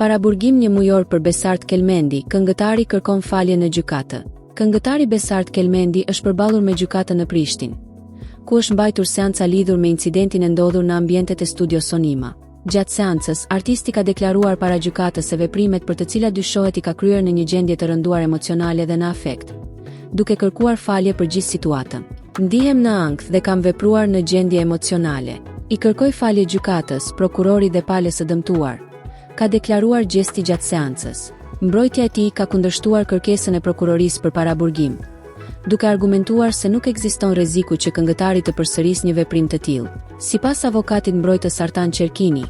Paraburgim 1 mujor për Besart Kelmendi, këngëtari kërkon falje në gjykatë. Këngëtari Besart Kelmendi është përballur me gjykatën në Prishtinë, ku është mbajtur seanca lidhur me incidentin e ndodhur në ambientet e studios Sonima. Gjatë seancës, artisti ka deklaruar para gjykatës se veprimet për të cilat dyshohet i ka kryer në një gjendje të rënduar emocionale dhe në afekt, duke kërkuar falje për gjithë situatën. Ndihem në ankth dhe kam vepruar në gjendje emocionale. I kërkoj falje gjykatës, prokurori dhe palës së dëmtuar, ka deklaruar Gjesti gjatë seancës. Mbrojtja e tij ka kundërshtuar kërkesën e prokurorisë për paraburgim, duke argumentuar se nuk ekziston rreziku që këngëtari të përsërisë një veprim të tillë. Sipas avokatit mbrojtës Artan Qerkini,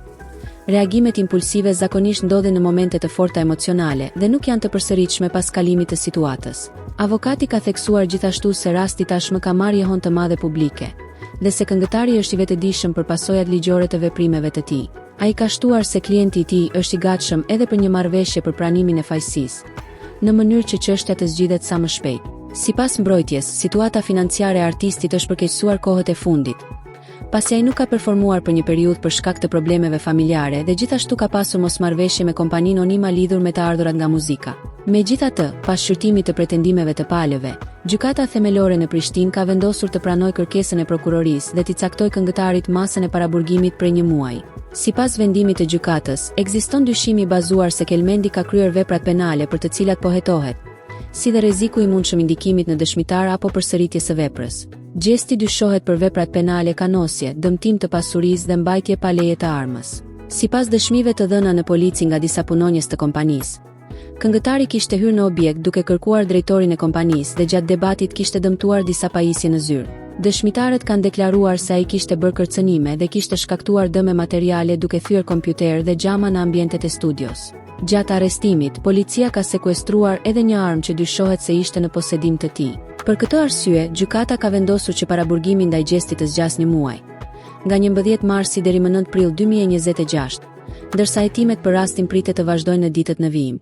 reagimet impulsive zakonisht ndodhen në momente të forta emocionale dhe nuk janë të përsëritshme pas kalimit të situatës. Avokati ka theksuar gjithashtu se rasti tashmë ka marrë jehon të madhe publike dhe se këngëtari është i vetëdijshëm për pasojat ligjore të veprimeve të tij. Ai ka shtuar se klienti i tij është i gatshëm edhe për një marrëveshje për pranimin e fajësisë, në mënyrë që çështja të zgjidhet sa më shpejt. Sipas mbrojtjes, situata financiare e artistit është përkeqësuar kohët e fundit, pasi ai nuk ka performuar për një periudhë për shkak të problemeve familjare dhe gjithashtu ka pasur mosmarrëveshje me kompaninë Onima lidhur me të ardhurat nga muzika. Megjithatë, pas shqyrtimit të pretendimeve të palëve, gjykata themelore në Prishtinë ka vendosur të pranojë kërkesën e prokurorisë dhe t'i caktojë këngëtarit masën e paraburgimit prej një muaji. Sipas vendimit të gjykatës, ekziston dyshim i bazuar se Kelmendi ka kryer veprat penale për të cilat po hetohet, si dhe rreziku i mundshëm indikimit në dëshmitar apo përsëritje së veprës. Gjesti dyshohet për veprat penale kanosje, dëmtim të pasurisë dhe mbajtje pa leje të armës. Sipas dëshmive të dhëna në polici nga disa punonjës të kompanisë, këngëtari kishte hyrë në objekt duke kërkuar drejtorin e kompanisë dhe gjatë debatit kishte dëmtuar disa pajisje në zyrë. Dëshmitarët kanë deklaruar se ai kishte bërë kërcënime dhe kishte shkaktuar dëme materiale duke thyer kompjuter dhe xhama në ambientet e studios. Gjatë arrestimit, policia ka sekuestruar edhe një armë që dyshohet se ishte në posedim të tij. Për këtë arsye, gjykata ka vendosur që paraburgimi ndaj Gjestit të zgjasë një muaj, nga 11 marsi deri më 9 prill 2026, ndërsa hetimet për rastin pritet të vazhdojnë në ditët në vijim.